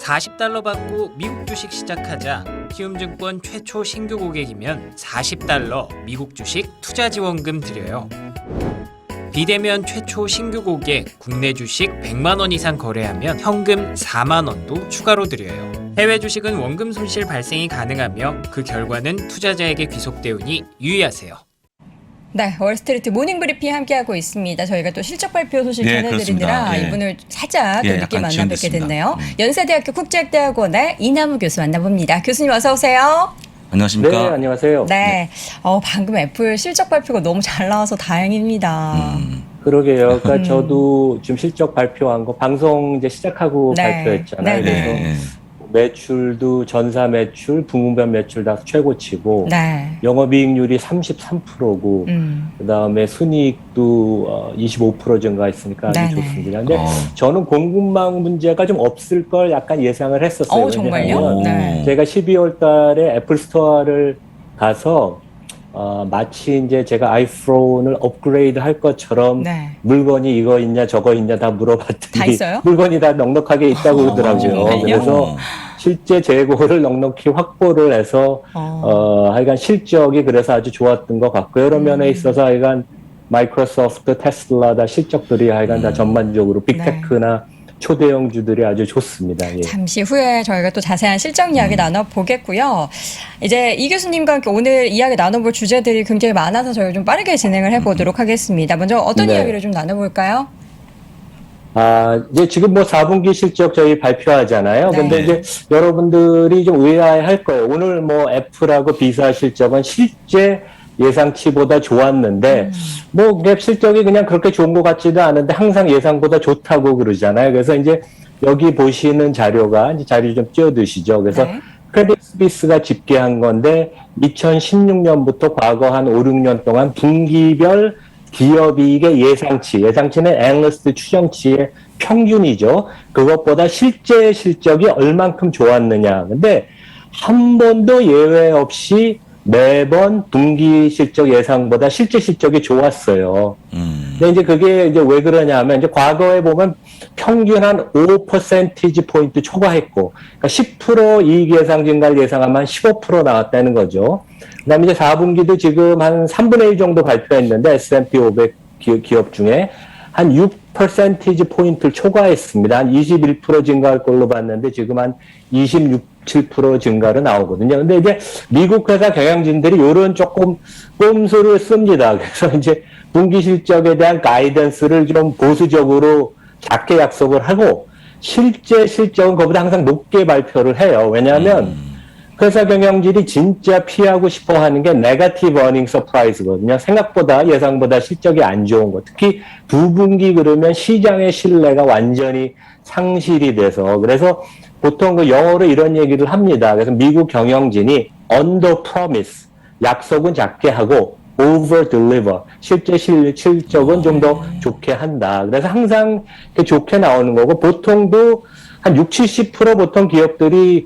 $40 받고 미국 주식 시작하자. 키움증권 최초 신규 고객이면 $40 미국 주식 투자 지원금 드려요. 비대면 최초 신규 고객 국내 주식 100만 원 이상 거래하면 현금 4만 원도 추가로 드려요. 해외 주식은 원금 손실 발생이 가능하며 그 결과는 투자자에게 귀속되오니 유의하세요. 네, 월스트리트 모닝 브리핑 함께하고 있습니다. 저희가 또 실적 발표 소식 전해드리느라 이분을 살짝 늦게 만나뵙게 됐네요. 연세대학교 국제학대학원의 이남우 교수 만나봅니다. 교수님 어서 오세요. 안녕하십니까? 네, 안녕하세요. 네, 방금 애플 실적 발표가 너무 잘 나와서 다행입니다. 그러게요. 그러니까 저도 지금 실적 발표한 거 방송 이제 시작하고 발표했잖아요. 그래서 매출도 전사 매출, 부문별 매출 다 최고치고 영업이익률이 33%고 그다음에 순이익도 25% 증가했으니까 아주 좋습니다. 근데 저는 공급망 문제가 좀 없을 걸 약간 예상을 했었어요. 정말요? 제가 12월 달에 애플 스토어를 가서 마치 이제 제가 아이폰을 업그레이드 할 것처럼 물건이 이거 있냐 저거 있냐 다 물어봤더니 다 있어요? 물건이 다 넉넉하게 있다고 그러더라고요. 그래서 실제 재고를 넉넉히 확보를 해서 하여간 실적이 그래서 아주 좋았던 것 같고요. 여러 면에 있어서 하여간 마이크로소프트, 테슬라 다 실적들이 하여간 다 전반적으로 빅테크나 초대형주들이 아주 좋습니다. 잠시 후에 저희가 또 자세한 실적 이야기 나눠보겠고요. 이제 이 교수님과 함께 오늘 이야기 나눠볼 주제들이 굉장히 많아서 저희가 좀 빠르게 진행을 해보도록 하겠습니다. 먼저 어떤 이야기를 좀 나눠볼까요? 이제 지금 뭐 4분기 실적 저희 발표하잖아요. 근데 이제 여러분들이 좀 의아해할 거예요. 오늘 뭐 애플하고 비사 실적은 실제 예상치보다 좋았는데 뭐 실적이 그냥 그렇게 좋은 것 같지도 않은데 항상 예상보다 좋다고 그러잖아요. 그래서 이제 여기 보시는 자료가 이제 자료 좀 띄워두시죠. 그래서 크레딧 스위스가 집계한 건데 2016년부터 과거 한 5, 6년 동안 분기별 기업이익의 예상치는 애널리스트 추정치의 평균이죠. 그것보다 실제 실적이 얼만큼 좋았느냐. 근데 한 번도 예외 없이 매번 분기 실적 예상보다 실제 실적이 좋았어요. 근데 이제 그게 이제 왜 그러냐 하면 이제 과거에 보면 평균 한 5% 포인트 초과했고, 그러니까 10% 이익 예상 증가를 예상하면 한 15% 나왔다는 거죠. 그 다음에 이제 4분기도 지금 한 3분의 1 정도 발표했는데 S&P 500 기업 중에 한 6% 포인트를 초과했습니다. 한 21% 증가할 걸로 봤는데 지금 한 27% 증가로 나오거든요. 근데 이제 미국 회사 경영진들이 이런 조금 꼼수를 씁니다. 그래서 이제 분기 실적에 대한 가이던스를 좀 보수적으로 작게 약속을 하고 실제 실적은 그보다 항상 높게 발표를 해요. 왜냐하면 회사 경영진이 진짜 피하고 싶어 하는 게 네거티브 어닝 서프라이즈거든요. 생각보다 예상보다 실적이 안 좋은 거. 특히 두 분기 그러면 시장의 신뢰가 완전히 상실이 돼서 그래서 보통 그 영어로 이런 얘기를 합니다. 그래서 미국 경영진이 under promise 약속은 작게 하고 over deliver 실제 실적은 좀 더 좋게 한다. 그래서 항상 좋게 나오는 거고 보통도 한 60, 70% 보통 기업들이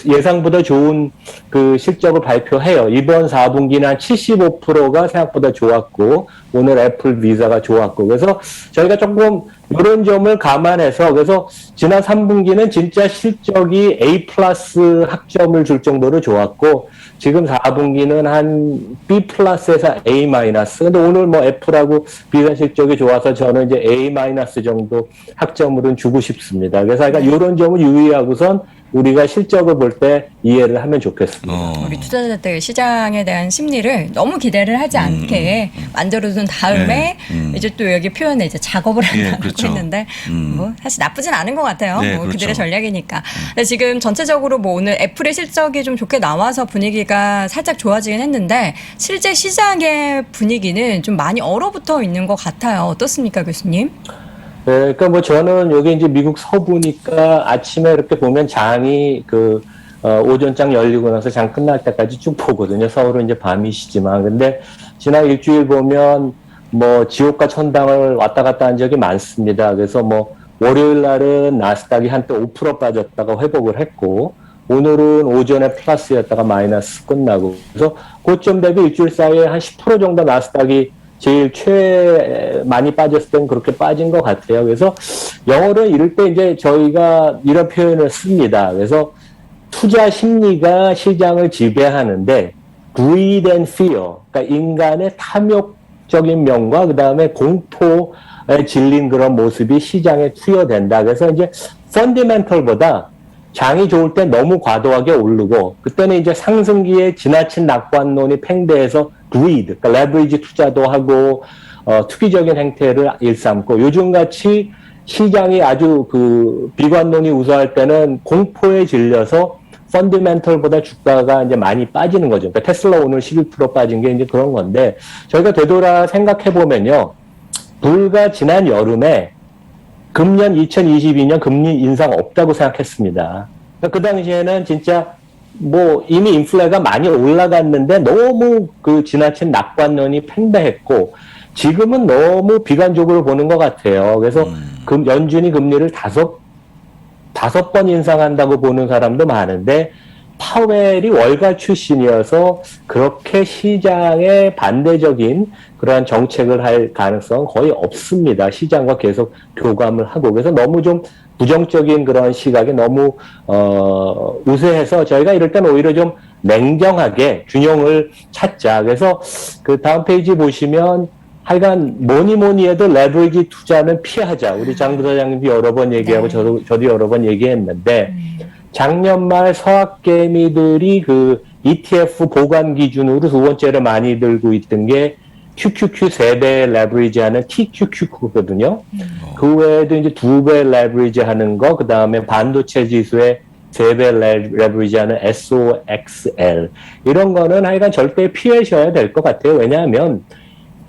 예상보다 좋은 그 실적을 발표해요. 이번 4분기는 한 75%가 생각보다 좋았고, 오늘 애플 비자가 좋았고, 그래서 저희가 조금 이런 점을 감안해서, 그래서 지난 3분기는 진짜 실적이 A 플러스 학점을 줄 정도로 좋았고, 지금 4분기는 한 B 플러스에서 A 마이너스. 근데 오늘 뭐 애플하고 비자 실적이 좋아서 저는 이제 A 마이너스 정도 학점으로는 주고 싶습니다. 그래서 이런 점을 유의하고선 우리가 실적을 볼 때 이해를 하면 좋겠습니다. 우리 투자자들 시장에 대한 심리를 너무 기대를 하지 않게 만들어둔 다음에 이제 또 여기 표현에 이제 작업을 한다고 했는데 뭐 사실 나쁘진 않은 것 같아요. 뭐 그들의 전략이니까. 근데 지금 전체적으로 뭐 오늘 애플의 실적이 좀 좋게 나와서 분위기가 살짝 좋아지긴 했는데 실제 시장의 분위기는 좀 많이 얼어붙어 있는 것 같아요. 어떻습니까, 교수님? 네, 그러니까 뭐 저는 여기 이제 미국 서부니까 아침에 이렇게 보면 장이 오전장 열리고 나서 장 끝날 때까지 쭉 보거든요. 서울은 이제 밤이시지만. 근데 지난 일주일 보면 뭐 지옥과 천당을 왔다 갔다 한 적이 많습니다. 그래서 뭐 월요일 날은 나스닥이 한때 5% 빠졌다가 회복을 했고 오늘은 오전에 플러스였다가 마이너스 끝나고 그래서 고점 대비 일주일 사이에 한 10% 정도 나스닥이 제일 많이 빠졌을 땐 그렇게 빠진 것 같아요. 그래서 영어로 이럴 때 이제 저희가 이런 표현을 씁니다. 그래서 투자 심리가 시장을 지배하는데 greed and fear, 그러니까 인간의 탐욕적인 면과 그 다음에 공포에 질린 그런 모습이 시장에 투여된다. 그래서 이제 펀더멘털보다 장이 좋을 때 너무 과도하게 오르고 그때는 이제 상승기에 지나친 낙관론이 팽배해서 greed, 그러니까 레버리지 투자도 하고 투기적인 행태를 일삼고 요즘같이 시장이 아주 그 비관론이 우세할 때는 공포에 질려서 펀더멘털보다 주가가 이제 많이 빠지는 거죠. 그러니까 테슬라 오늘 11% 빠진 게 이제 그런 건데 저희가 되돌아 생각해 보면요. 불과 지난 여름에 금년 2022년 금리 인상 없다고 생각했습니다. 그러니까 그 당시에는 진짜 뭐 이미 인플레가 많이 올라갔는데 너무 그 지나친 낙관론이 팽배했고 지금은 너무 비관적으로 보는 것 같아요. 그래서 연준이 금리를 다섯 번 인상한다고 보는 사람도 많은데 파웰이 월가 출신이어서 그렇게 시장에 반대적인 그러한 정책을 할 가능성은 거의 없습니다. 시장과 계속 교감을 하고 그래서 너무 좀 부정적인 그런 시각이 너무 우세해서 저희가 이럴 땐 오히려 좀 냉정하게 균형을 찾자. 그래서 그 다음 페이지 보시면 하여간 뭐니 해도 레버리지 투자는 피하자. 우리 장 부사장님도 여러 번 얘기하고 네. 저도 여러 번 얘기했는데 작년 말 서학개미들이 그 ETF 보관 기준으로 두 번째로 많이 들고 있던 게 QQQ 3배 레버리지 하는 TQQ거든요. 그 외에도 이제 2배 레버리지 하는 거, 그 다음에 반도체 지수에 3배 레버리지 하는 SOXL. 이런 거는 하여간 절대 피하셔야 될 것 같아요. 왜냐하면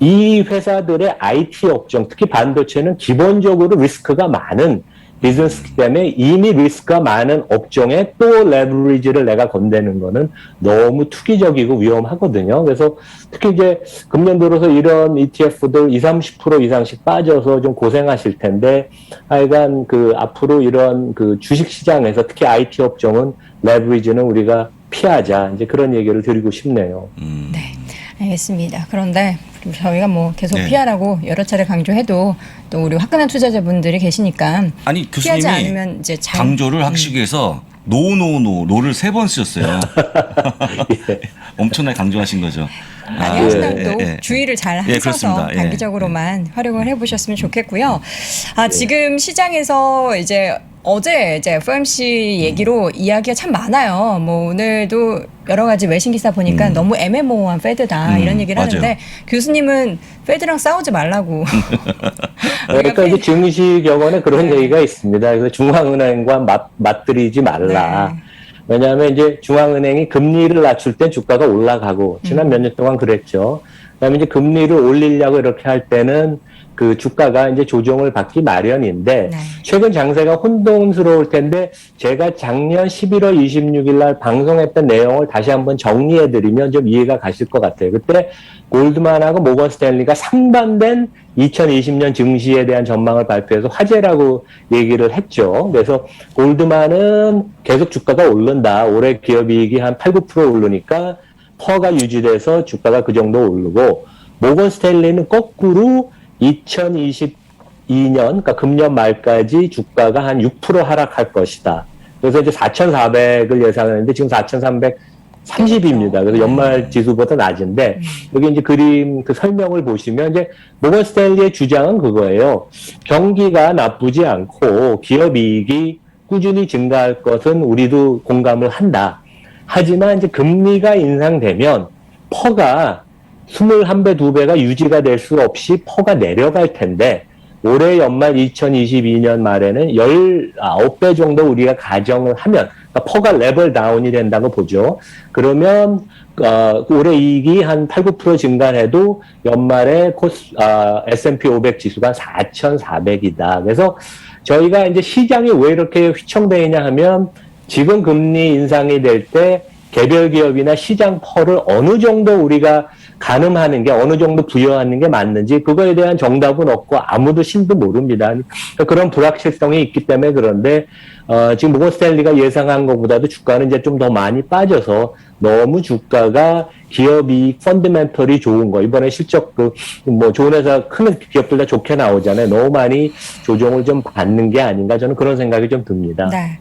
이 회사들의 IT 업종, 특히 반도체는 기본적으로 리스크가 많은 비즈니스기 때문에 이미 리스크가 많은 업종에 또 레버리지를 내가 건대는 거는 너무 투기적이고 위험하거든요. 그래서 특히 이제 금년 들어서 이런 ETF들 20, 30% 이상씩 빠져서 좀 고생하실 텐데 하여간 그 앞으로 이런 그 주식 시장에서 특히 IT 업종은 레버리지는 우리가 피하자. 이제 그런 얘기를 드리고 싶네요. 네. 알겠습니다. 그런데 저희가 뭐 계속 피하라고 여러 차례 강조해도 또 우리 화끈한 투자자분들이 계시니까 아니 피하지 교수님이 않으면 이제 강조를 하시기 위해서 노를 3번 쓰셨어요. 예. 엄청나게 강조하신 거죠. 아니 하시는 또 주의를 잘 하셔서 그렇습니다. 단기적으로만 활용을 해보셨으면 좋겠고요. 지금 시장에서 이제 어제 이제 FOMC 얘기로 이야기가 참 많아요. 뭐 오늘도 여러 가지 외신 기사 보니까 너무 애매모호한 페드다 이런 얘기를 맞아요. 하는데 교수님은 페드랑 싸우지 말라고. 그러니까 이제 증시 격언에 그런 얘기가 있습니다. 그래서 중앙은행과 맞들이지 말라. 네. 왜냐하면 이제 중앙은행이 금리를 낮출 땐 주가가 올라가고 지난 몇 년 동안 그랬죠. 그다음에 이제 금리를 올리려고 이렇게 할 때는 그 주가가 이제 조정을 받기 마련인데 네. 최근 장세가 혼돈스러울 텐데 제가 작년 11월 26일 날 방송했던 내용을 다시 한번 정리해 드리면 좀 이해가 가실 것 같아요. 그때 골드만하고 모건 스탠리가 상반된 2020년 증시에 대한 전망을 발표해서 화제라고 얘기를 했죠. 그래서 골드만은 계속 주가가 오른다. 올해 기업이익이 한 8, 9% 오르니까 퍼가 유지돼서 주가가 그 정도 오르고 모건 스탠리는 거꾸로 2022년, 그러니까 금년 말까지 주가가 한 6% 하락할 것이다. 그래서 이제 4,400을 예상했는데 지금 4,330입니다. 그래서 연말 지수보다 낮은데 여기 이제 그림 그 설명을 보시면 이제 모건 스탠리의 주장은 그거예요. 경기가 나쁘지 않고 기업 이익이 꾸준히 증가할 것은 우리도 공감을 한다. 하지만 이제 금리가 인상되면 퍼가 21배, 2배가 유지가 될 수 없이 퍼가 내려갈 텐데 올해 연말 2022년 말에는 19배 정도 우리가 가정을 하면 그러니까 퍼가 레벨 다운이 된다고 보죠. 그러면 올해 이익이 한 8, 9% 증가해도 연말에 S&P 500 지수가 4,400이다. 그래서 저희가 이제 시장이 왜 이렇게 휘청대냐 하면 지금 금리 인상이 될 때 개별 기업이나 시장 펄을 어느 정도 우리가 가늠하는 게 어느 정도 부여하는 게 맞는지 그거에 대한 정답은 없고 아무도 신도 모릅니다. 그런 불확실성이 있기 때문에 그런데 지금 모건 스탠리가 예상한 것보다도 주가는 이제 좀 더 많이 빠져서 너무 주가가 기업 이익 펀더멘털이 좋은 거 이번에 실적 뭐 좋은 회사 큰 기업들 다 좋게 나오잖아요. 너무 많이 조정을 좀 받는 게 아닌가 저는 그런 생각이 좀 듭니다. 네.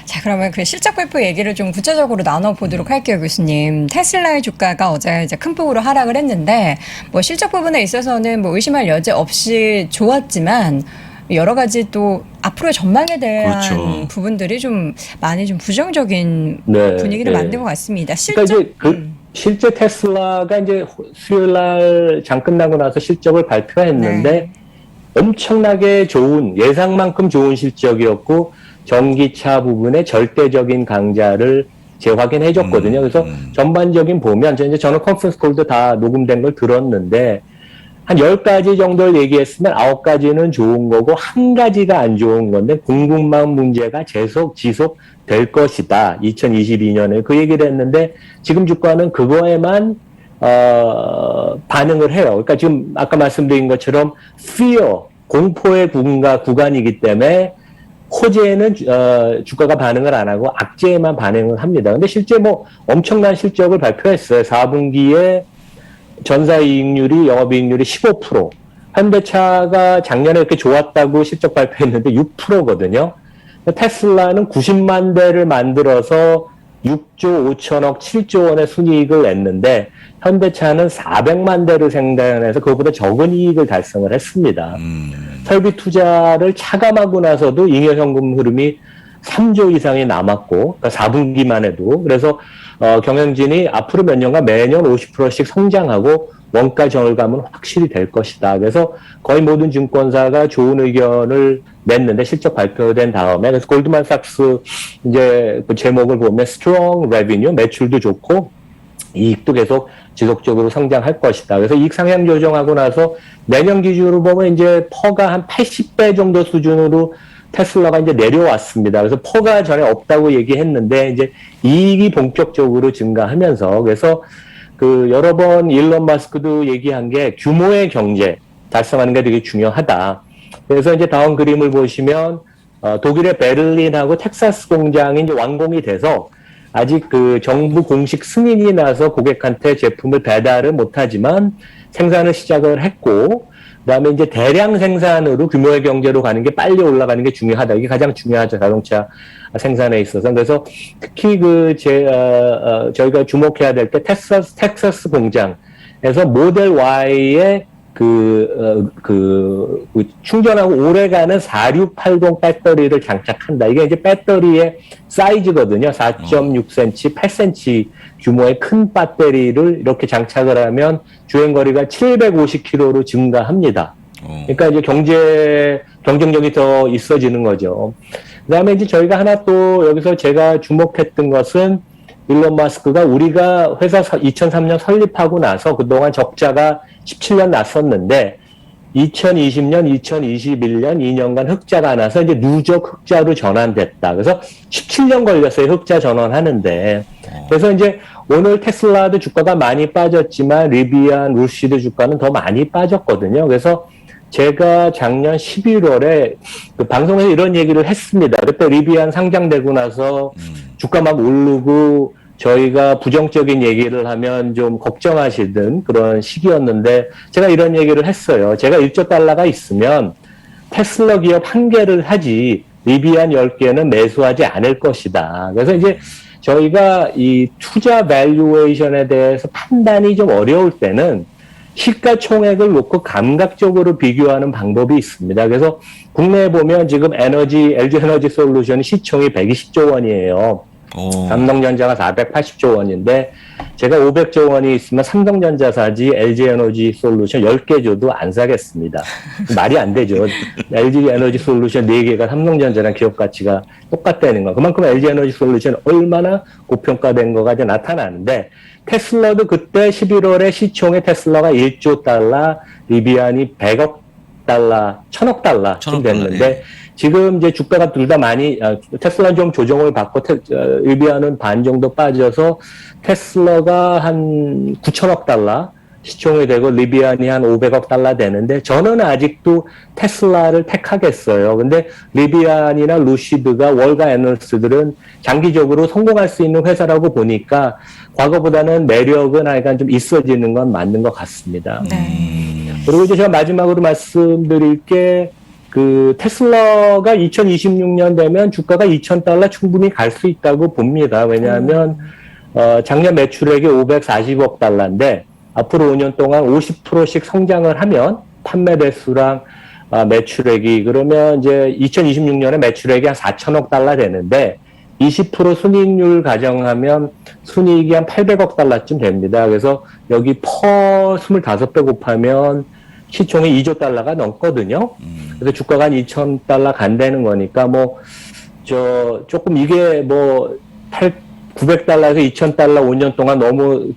자 그러면 그 실적 발표 얘기를 좀 구체적으로 나눠보도록 할게요, 교수님. 테슬라의 주가가 어제 이제 큰 폭으로 하락을 했는데 뭐 실적 부분에 있어서는 뭐 의심할 여지 없이 좋았지만 여러 가지 또 앞으로의 전망에 대한 그렇죠. 부분들이 좀 많이 좀 부정적인 네, 분위기를 네. 만든 것 같습니다. 그러니까 이제 실제 테슬라가 이제 수요일 날 장 끝나고 나서 실적을 발표했는데 네. 엄청나게 좋은 예상만큼 좋은 실적이었고 전기차 부분에 절대적인 강자를 재확인해 줬거든요. 그래서 전반적인 보면 저는 컨퍼런스 콜도 다 녹음된 걸 들었는데 한 10가지 정도를 얘기했으면 9가지는 좋은 거고 1가지가 안 좋은 건데 공급망 문제가 지속될 것이다. 2022년에 그 얘기를 했는데 지금 주가는 그거에만 반응을 해요. 그러니까 지금 아까 말씀드린 것처럼 fear, 공포의 구간이기 때문에 호재에는 주가가 반응을 안 하고 악재에만 반응을 합니다. 근데 실제 뭐 엄청난 실적을 발표했어요. 4분기에 전사이익률이 영업이익률이 15%. 현대차가 작년에 이렇게 좋았다고 실적 발표했는데 6%거든요. 테슬라는 90만 대를 만들어서 6조 5천억 7조 원의 순이익을 냈는데 현대차는 400만 대를 생산해서 그것보다 적은 이익을 달성을 했습니다. 설비 투자를 차감하고 나서도 잉여현금 흐름이 3조 이상이 남았고 그러니까 4분기만 해도 그래서 경영진이 앞으로 몇 년간 매년 50%씩 성장하고 원가 절감은 확실히 될 것이다. 그래서 거의 모든 증권사가 좋은 의견을 냈는데 실적 발표된 다음에 그래서 골드만삭스 이제 그 제목을 보면 strong revenue 매출도 좋고 이익도 계속 지속적으로 성장할 것이다. 그래서 이익 상향 조정하고 나서 내년 기준으로 보면 이제 퍼가 한 80배 정도 수준으로 테슬라가 이제 내려왔습니다. 그래서 퍼가 전에 없다고 얘기했는데 이제 이익이 본격적으로 증가하면서 그래서 그 여러 번 일론 마스크도 얘기한 게 규모의 경제 달성하는 게 되게 중요하다. 그래서 이제 다음 그림을 보시면 독일의 베를린하고 텍사스 공장이 이제 완공이 돼서 아직 그 정부 공식 승인이 나서 고객한테 제품을 배달을 못하지만 생산을 시작을 했고 그다음에 이제 대량 생산으로 규모의 경제로 가는 게 빨리 올라가는 게 중요하다. 이게 가장 중요하죠. 자동차 생산에 있어서. 그래서 특히 저희가 주목해야 될 게 텍사스 공장에서 모델 Y의 충전하고 오래가는 4680 배터리를 장착한다. 이게 이제 배터리의 사이즈거든요. 4.6cm, 8cm 규모의 큰 배터리를 이렇게 장착을 하면 주행거리가 750km로 증가합니다. 그러니까 이제 경쟁력이 더 있어지는 거죠. 그 다음에 이제 저희가 하나 또 여기서 제가 주목했던 것은 일론 마스크가 우리가 회사 2003년 설립하고 나서 그동안 적자가 17년 났었는데 2020년, 2021년 2년간 흑자가 나서 이제 누적 흑자로 전환됐다. 그래서 17년 걸렸어요. 흑자 전환하는데. 그래서 이제 오늘 테슬라도 주가가 많이 빠졌지만 리비안, 루시드 주가는 더 많이 빠졌거든요. 그래서 제가 작년 11월에 그 방송에서 이런 얘기를 했습니다. 그때 리비안 상장되고 나서 주가 막 오르고 저희가 부정적인 얘기를 하면 좀 걱정하시던 그런 시기였는데 제가 이런 얘기를 했어요. 제가 1조 달러가 있으면 테슬라 기업 1개를 하지 리비안 10개는 매수하지 않을 것이다. 그래서 이제 저희가 이 투자 밸류에이션에 대해서 판단이 좀 어려울 때는 시가총액을 놓고 감각적으로 비교하는 방법이 있습니다. 그래서 국내에 보면 지금 LG 에너지 솔루션이 시총이 120조 원이에요. 삼성전자가 480조 원인데 제가 500조 원이 있으면 삼성전자 사지 LG 에너지 솔루션 10개 줘도 안 사겠습니다. 말이 안 되죠. LG 에너지 솔루션 4개가 삼성전자랑 기업 가치가 똑같다는 거. 그만큼 LG 에너지 솔루션 얼마나 고평가된 거가 이제 나타나는데 테슬라도 그때 11월에 시총의 테슬라가 1조 달러, 리비안이 100억 달러, 1,000억 달러쯤 됐는데 예. 지금 이제 주가가 둘 다 많이 테슬라는 좀 조정을 받고 리비아는 반 정도 빠져서 테슬라가 한 9,000억 달러 시총이 되고 리비안이 한 500억 달러 되는데 저는 아직도 테슬라를 택하겠어요. 근데 리비안이나 루시드가 월가 애널리스트들은 장기적으로 성공할 수 있는 회사라고 보니까 과거보다는 매력은 약간 좀 있어지는 건 맞는 것 같습니다. 네. 그리고 이제 제가 마지막으로 말씀드릴 게 그 테슬라가 2026년 되면 주가가 2,000달러 충분히 갈 수 있다고 봅니다. 왜냐하면 작년 매출액이 540억 달러인데 앞으로 5년 동안 50%씩 성장을 하면 판매 대수랑 매출액이 그러면 이제 2026년에 매출액이 한 4천억 달러 되는데 20% 순이익률 가정하면 순이익이 한 800억 달러쯤 됩니다. 그래서 여기 퍼 25배 곱하면 시총이 2조 달러가 넘거든요. 그래서 주가가 한 2,000달러 간다는 거니까 조금 이게 900달러에서 2,000달러 5년 동안 너무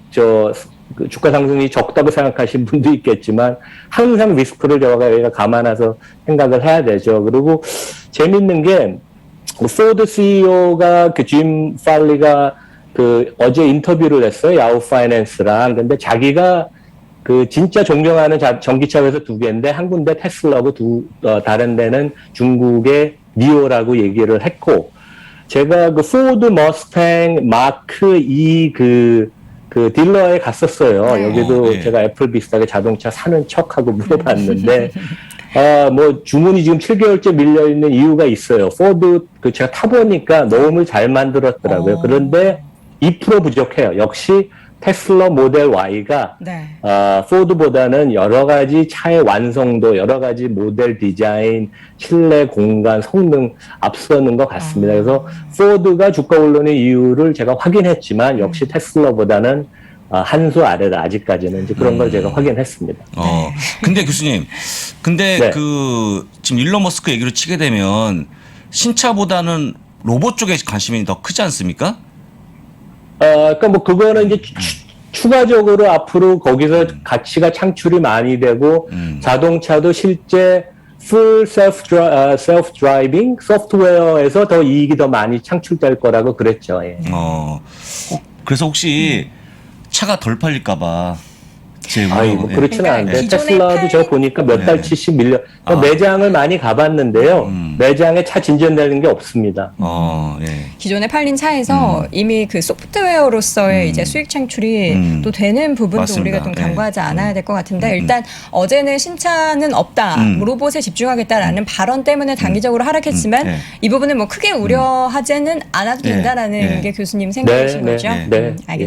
그 주가 상승이 적다고 생각하시는 분도 있겠지만 항상 리스크를 저희가 감안해서 생각을 해야 되죠. 그리고 재밌는 게 포드 CEO가 짐 팔리가 어제 인터뷰를 했어요. 야후 파이낸스랑. 근데 자기가 진짜 존경하는 전기차 회사 두 개인데 한 군데 테슬라고 다른 데는 중국의 니오라고 얘기를 했고 제가 포드 머스탱 마크 2 딜러에 갔었어요. 여기도 제가 애플 비슷하게 자동차 사는 척하고 물어봤는데, 주문이 지금 7개월째 밀려있는 이유가 있어요. 포드, 제가 타보니까 너무 잘 만들었더라고요. 그런데 2% 부족해요. 역시 테슬라 모델 Y가, 포드보다는 여러 가지 차의 완성도, 여러 가지 모델 디자인, 실내 공간, 성능 앞서는 것 같습니다. 그래서 포드가 주가 오르는 이유를 제가 확인했지만 역시 테슬라보다는 한 수 아래다. 아직까지는 이제 그런 걸 제가 확인했습니다. 근데 교수님, 지금 일론 머스크 얘기로 치게 되면 신차보다는 로봇 쪽에 관심이 더 크지 않습니까? 그러니까 그거는 이제 추가적으로 앞으로 거기서 가치가 창출이 많이 되고 자동차도 실제 full self-driving 소프트웨어에서 더 이익이 더 많이 창출될 거라고 그랬죠. 예. 그래서 혹시 차가 덜 팔릴까봐. 그렇지는 않은데 테슬라도 제가 보니까 몇 달치씩 밀려 매장을 많이 가봤는데요. 매장에 차 진전되는 게 없습니다. 기존에 팔린 차에서 이미 그 소프트웨어로서의 이제 수익 창출이 또 되는 부분도 맞습니다. 우리가 좀 간과하지 않아야 될 것 같은데 일단 어제는 신차는 없다, 로봇에 집중하겠다라는 발언 때문에 단기적으로 하락했지만 이 부분은 크게 우려하지는 않아도 된다라는 게 교수님 생각이신 거죠?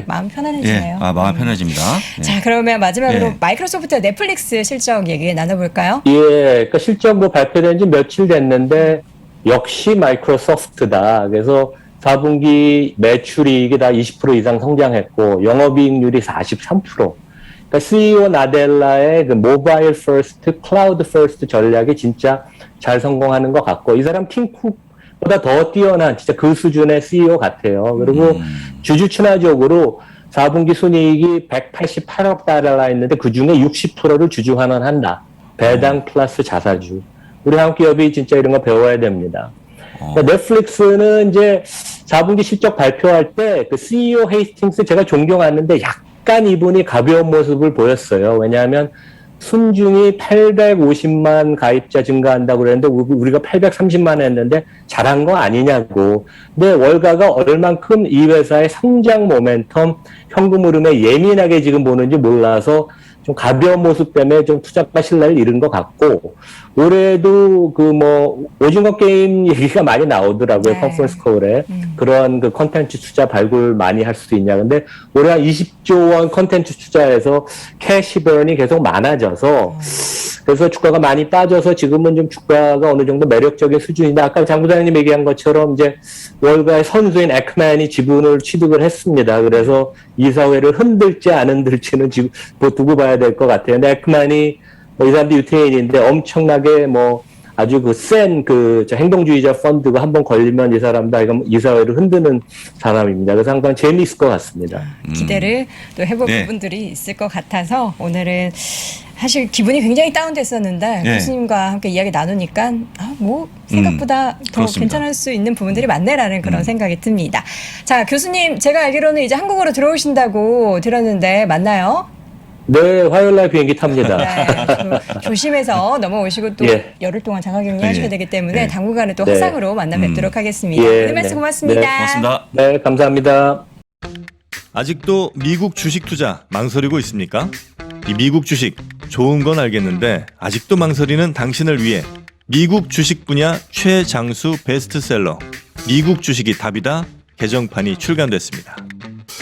마음 편안해지네요. 마음 편해집니다. 자, 그러면 마지막으로 마이크로소프트와 넷플릭스 실적 얘기 나눠볼까요? 그러니까 실적 발표된 지 며칠 됐는데 역시 마이크로소프트다. 그래서 4분기 매출이익이 다 20% 이상 성장했고 영업이익률이 43%. 그러니까 CEO 나델라의 모바일 퍼스트, 클라우드 퍼스트 전략이 진짜 잘 성공하는 것 같고 이 사람 팀 쿡보다 더 뛰어난 진짜 그 수준의 CEO 같아요. 그리고 주주 친화적으로 4분기 순이익이 188억 달러였는데 그중에 60%를 주주 환원한다. 배당 플러스 자사주. 우리 한국 기업이 진짜 이런 거 배워야 됩니다. 그러니까 넷플릭스는 이제 4분기 실적 발표할 때 CEO 헤이스팅스 제가 존경하는데 약간 이분이 가벼운 모습을 보였어요. 왜냐하면 순중이 850만 가입자 증가한다고 그랬는데 우리가 830만 했는데 잘한 거 아니냐고. 근데 월가가 얼만큼 이 회사의 성장 모멘텀, 현금 흐름에 예민하게 지금 보는지 몰라서 좀 가벼운 모습 때문에 좀 투자가 신뢰를 잃은 것 같고 올해도 오징어 게임 얘기가 많이 나오더라고요. 컨퍼런스 콜에 그런 컨텐츠 투자 발굴 많이 할 수도 있냐. 근데 올해 한 20조 원 컨텐츠 투자해서 캐시번이 계속 많아져서 그래서 주가가 많이 빠져서 지금은 좀 주가가 어느 정도 매력적인 수준인데 아까 장 부장님 얘기한 것처럼 이제 월가의 선수인 액맨이 지분을 취득을 했습니다. 그래서 이사회를 흔들지 안 흔들지는 지금 두고 봐야 될 것 같아요. 근데 액맨이 이 사람도 유태인인데 엄청나게 아주 센 행동주의자 펀드가 한번 걸리면 이 사람도 이사회를 흔드는 사람입니다. 그래서 항상 재미있을 것 같습니다. 기대를 또 해볼 부분들이 있을 것 같아서 오늘은 사실 기분이 굉장히 다운됐었는데 네. 교수님과 함께 이야기 나누니까 뭐 생각보다 더 그렇습니다. 괜찮을 수 있는 부분들이 많네라는 그런 생각이 듭니다. 자, 교수님 제가 알기로는 이제 한국으로 들어오신다고 들었는데 맞나요? 네, 화요일 날 비행기 탑니다. 네, 조심해서 넘어오시고 또 예. 열흘 동안 자가격리 하셔야 예. 되기 때문에 예. 당분간은 또 네. 화상으로 만나 뵙도록 하겠습니다. 예, 오늘 말씀 네. 고맙습니다. 네, 고맙습니다. 네, 감사합니다. 아직도 미국 주식 투자 망설이고 있습니까? 이 미국 주식 좋은 건 알겠는데 아직도 망설이는 당신을 위해 미국 주식 분야 최장수 베스트셀러 미국 주식이 답이다 개정판이 출간됐습니다.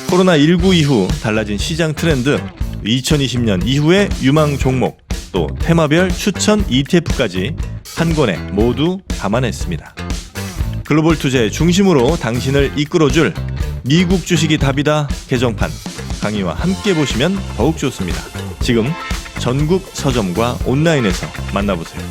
코로나19 이후 달라진 시장 트렌드, 2020년 이후의 유망 종목, 또 테마별 추천 ETF까지 한 권에 모두 담아냈습니다. 글로벌 투자의 중심으로 당신을 이끌어줄 미국 주식이 답이다 개정판 강의와 함께 보시면 더욱 좋습니다. 지금 전국 서점과 온라인에서 만나보세요.